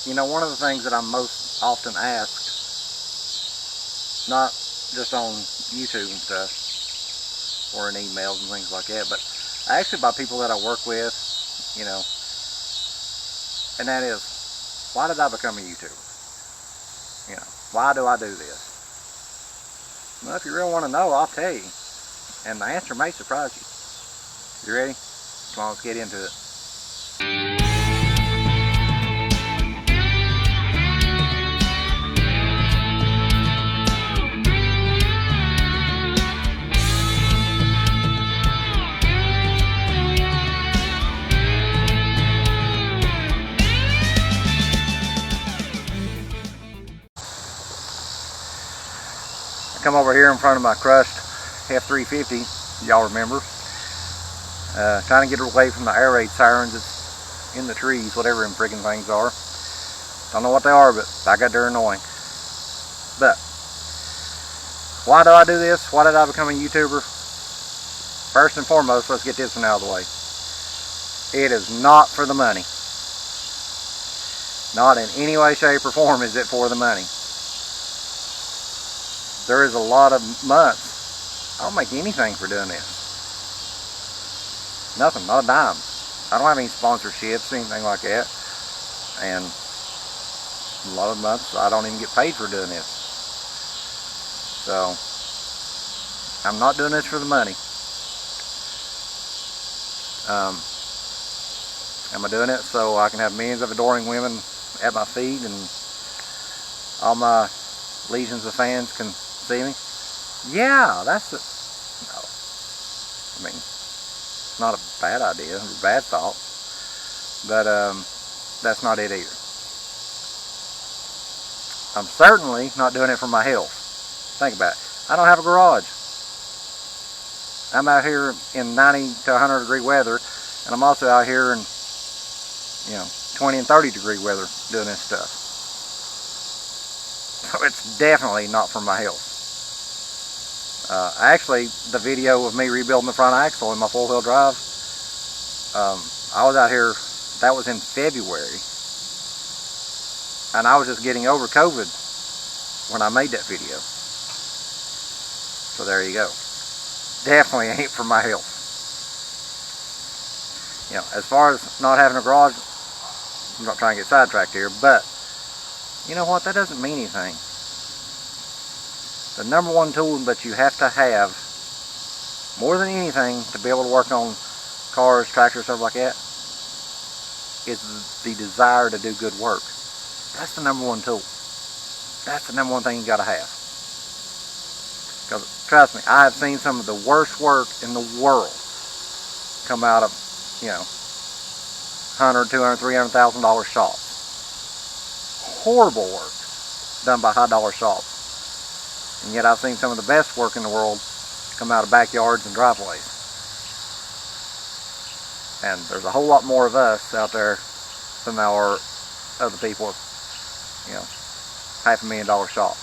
You know, one of the things that I'm most often asked, not just on YouTube and stuff, or in emails and things like that, but actually by people that I work with, you know, and that is, why did I become a YouTuber? You know, why do I do this? Well, if you really want to know, I'll tell you. And the answer may surprise you. You ready? Come on, let's get into it. Come over here in front of my crushed F350, y'all remember, trying to get away from the air raid sirens that's in the trees, whatever them friggin' things are. Don't know what they are, but I got they're annoying. But why do I do this? Why did I become a YouTuber? First and foremost, let's get this one out of the way. It is not for the money. Not in any way, shape, or form is it for the money. There is a lot of months I don't make anything for doing this. Nothing, not a dime. I don't have any sponsorships, anything like that. And a lot of months I don't even get paid for doing this. So I'm not doing this for the money. Am I doing it so I can have millions of adoring women at my feet and all my legions of fans can see me? Yeah, that's the... No. I mean, it's not a bad idea, or a bad thought. But that's not it either. I'm certainly not doing it for my health. Think about it. I don't have a garage. I'm out here in 90 to 100 degree weather, and I'm also out here in, you know, 20 and 30 degree weather doing this stuff. So it's definitely not for my health. Actually, the video of me rebuilding the front axle in my four-wheel drive, I was out here, that was in February, and I was just getting over COVID when I made that video. So there you go. Definitely ain't for my health. You know, as far as not having a garage, I'm not trying to get sidetracked here, but you know what? That doesn't mean anything. The number one tool that you have to have, more than anything, to be able to work on cars, tractors, stuff like that, is the desire to do good work. That's the number one tool. That's the number one thing you got to have. Because trust me, I have seen some of the worst work in the world come out of, you know, $100,000, $200,000, $300,000 shops. Horrible work done by high-dollar shops. And yet I've seen some of the best work in the world come out of backyards and driveways. And there's a whole lot more of us out there than there are other people with, you know, $500,000 shops.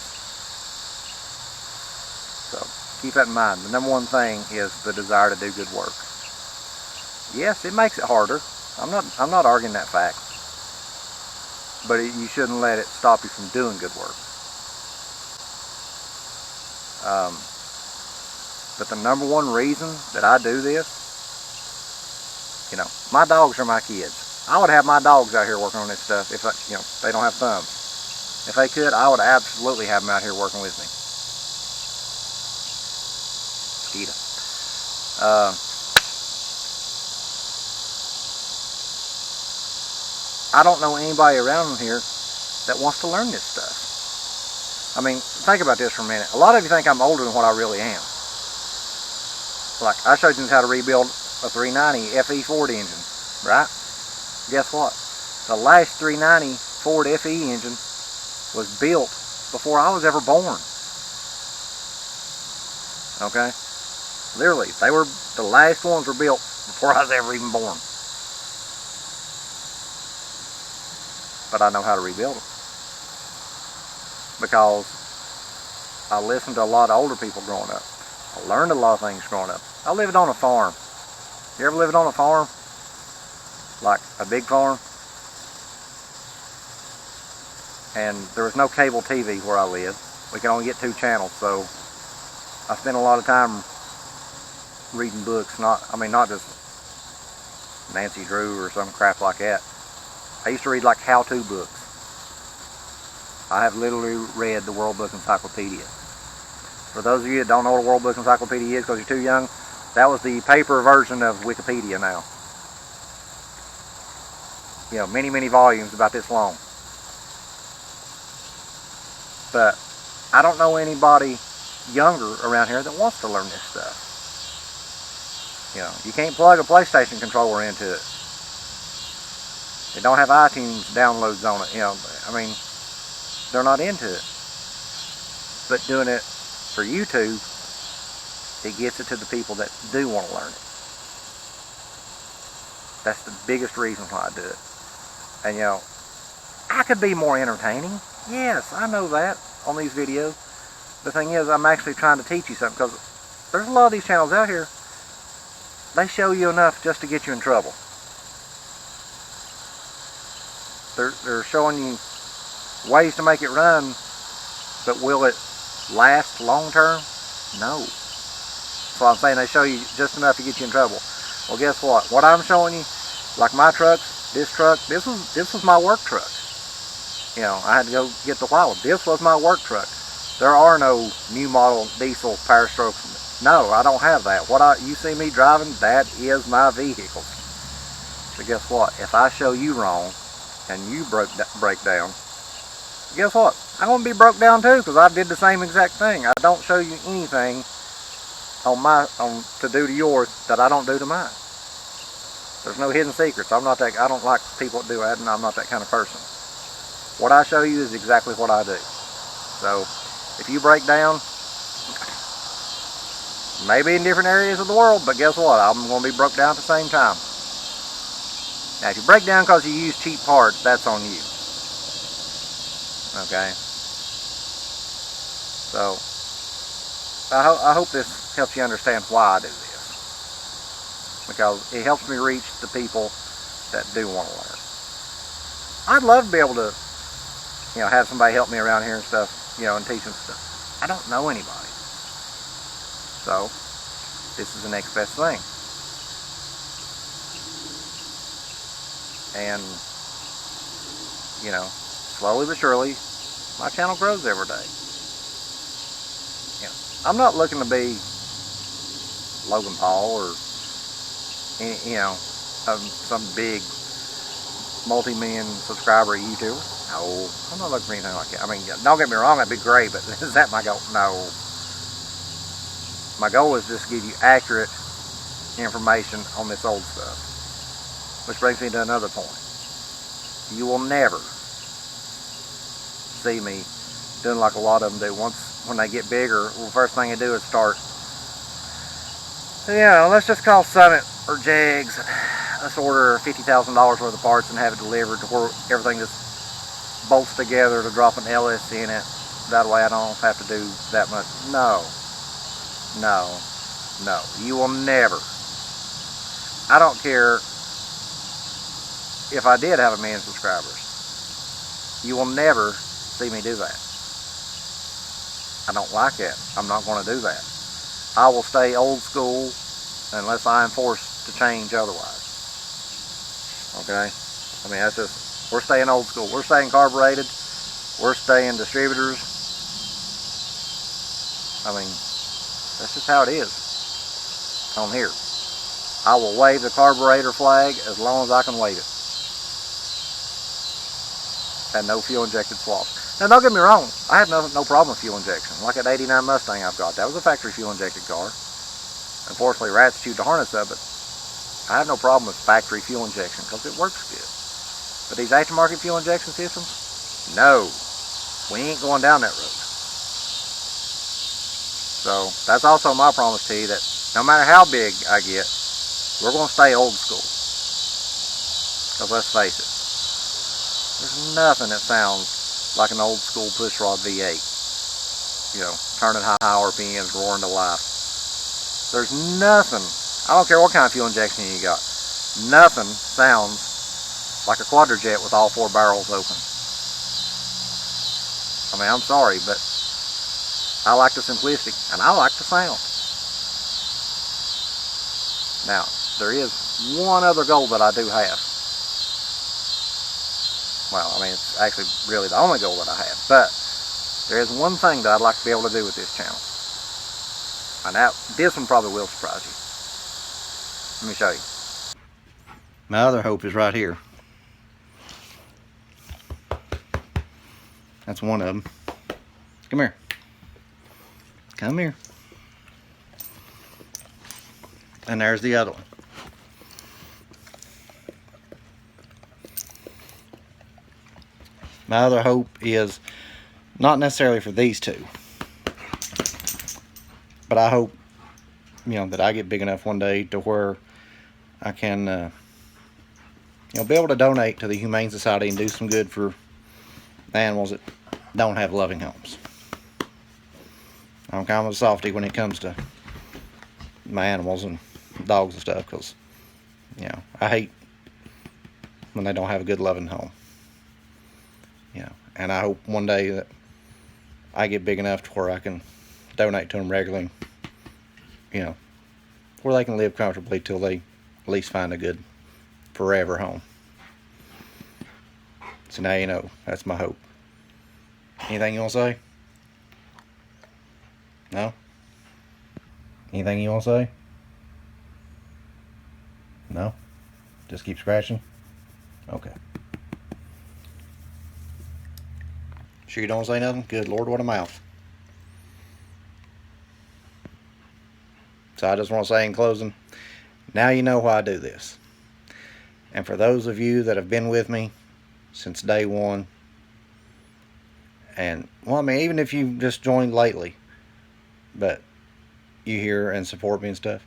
So keep that in mind. The number one thing is the desire to do good work. Yes, it makes it harder. I'm not arguing that fact. But you shouldn't let it stop you from doing good work. But the number one reason that I do this, you know, my dogs are my kids. I would have my dogs out here working on this stuff if, you know, they don't have thumbs. If they could, I would absolutely have them out here working with me. Mosquito. I don't know anybody around here that wants to learn this stuff. I mean, think about this for a minute. A lot of you think I'm older than what I really am. Like, I showed you how to rebuild a 390 FE Ford engine, right? Guess what? The last 390 Ford FE engine was built before I was ever born. Okay? Literally, the last ones were built before I was ever even born. But I know how to rebuild them. Because I listened to a lot of older people growing up. I learned a lot of things growing up. I lived on a farm. You ever lived on a farm? Like a big farm? and there was no cable TV where I live. We could only get 2 channels, so I spent a lot of time reading books. Not just Nancy Drew or some crap like that. I used to read like how-to books. I have literally read the World Book Encyclopedia. For those of you that don't know what a World Book Encyclopedia is because you're too young, that was the paper version of Wikipedia now. You know, many, many volumes about this long. But I don't know anybody younger around here that wants to learn this stuff. You know, you can't plug a PlayStation controller into it. They don't have iTunes downloads on it. You know, I mean, they're not into it. But doing it for YouTube, it gets it to the people that do want to learn it. That's the biggest reason why I do it. And you know, I could be more entertaining. Yes, I know that on these videos. The thing is, I'm actually trying to teach you something, because there's a lot of these channels out here, they show you enough just to get you in trouble. They're showing you ways to make it run, but will it last long term? No. So I'm saying they show you just enough to get you in trouble. Well, guess what? What I'm showing you, like my trucks, this was my work truck. You know, I had to go get the plow. This was my work truck. There are no new model diesel Power Strokes. No, I don't have that. You see me driving, that is my vehicle. So guess what? If I show you wrong and you break down, guess what? I'm going to be broke down too, because I did the same exact thing. I don't show you anything to do to yours that I don't do to mine. There's no hidden secrets. I don't like people that do that, and I'm not that kind of person. What I show you is exactly what I do. So if you break down, maybe in different areas of the world, but guess what? I'm going to be broke down at the same time. Now, if you break down because you use cheap parts, that's on you. Okay? So, I hope this helps you understand why I do this. Because it helps me reach the people that do want to learn. I'd love to be able to, you know, have somebody help me around here and stuff, you know, and teach them stuff. I don't know anybody. So, this is the next best thing. And, you know, slowly but surely, my channel grows every day. You know, I'm not looking to be Logan Paul or, you know, some big multi-million subscriber YouTuber. No, I'm not looking for anything like that. I mean, don't get me wrong, that'd be great, but is that my goal? No. My goal is just to give you accurate information on this old stuff. Which brings me to another point. You will never see me doing like a lot of them do. When they get bigger, well, the first thing they do is start, you know, let's just call Summit or Jegs. Let's order $50,000 worth of parts and have it delivered to where everything just bolts together to drop an LS in it. That way I don't have to do that much. No. No. No. You will never. I don't care if I did have 1 million subscribers. You will never see me do that. I don't like it. I'm not going to do that. I will stay old school unless I am forced to change otherwise. Okay? I mean, that's just, we're staying old school. We're staying carbureted. We're staying distributors. I mean, that's just how it is on here. I will wave the carburetor flag as long as I can wave it. And no fuel injected swaps. Now don't get me wrong, I have no problem with fuel injection. Like that 89 Mustang I've got, that was a factory fuel injected car. Unfortunately, rats chewed the harness of it. I have no problem with factory fuel injection because it works good. But these aftermarket fuel injection systems, no, we ain't going down that road. So that's also my promise to you, that no matter how big I get, we're going to stay old school. Because let's face it, there's nothing that sounds like an old school pushrod V8. You know, turning high RPMs, roaring to life. There's nothing, I don't care what kind of fuel injection you got, nothing sounds like a quadrajet with all 4 barrels open. I mean, I'm sorry, but I like the simplicity and I like the sound. Now, there is one other goal that I do have. Well, I mean, it's actually really the only goal that I have, but there is one thing that I'd like to be able to do with this channel. And this one probably will surprise you. Let me show you. My other hope is right here. That's one of them. Come here. Come here. And there's the other one. My other hope is not necessarily for these two, but I hope, you know, that I get big enough one day to where I can, you know, be able to donate to the Humane Society and do some good for animals that don't have loving homes. I'm kind of a softy when it comes to my animals and dogs and stuff, because, you know, I hate when they don't have a good loving home. You know, and I hope one day that I get big enough to where I can donate to them regularly, you know, where they can live comfortably till they at least find a good forever home. So now you know, that's my hope. Anything you want to say? No? Anything you want to say? No? Just keep scratching? Okay. Sure you don't say nothing? Good Lord, what a mouth. So I just want to say in closing, now you know why I do this. And for those of you that have been with me since day one, and, well, I mean, even if you just joined lately, but you hear and support me and stuff,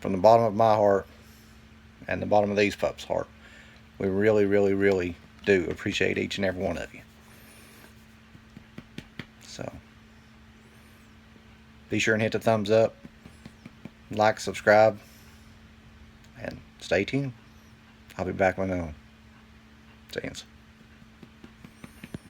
from the bottom of my heart and the bottom of these pups' heart, we really, really, really do appreciate each and every one of you. So, be sure and hit the thumbs up, like, subscribe, and stay tuned. I'll be back with another one. See you.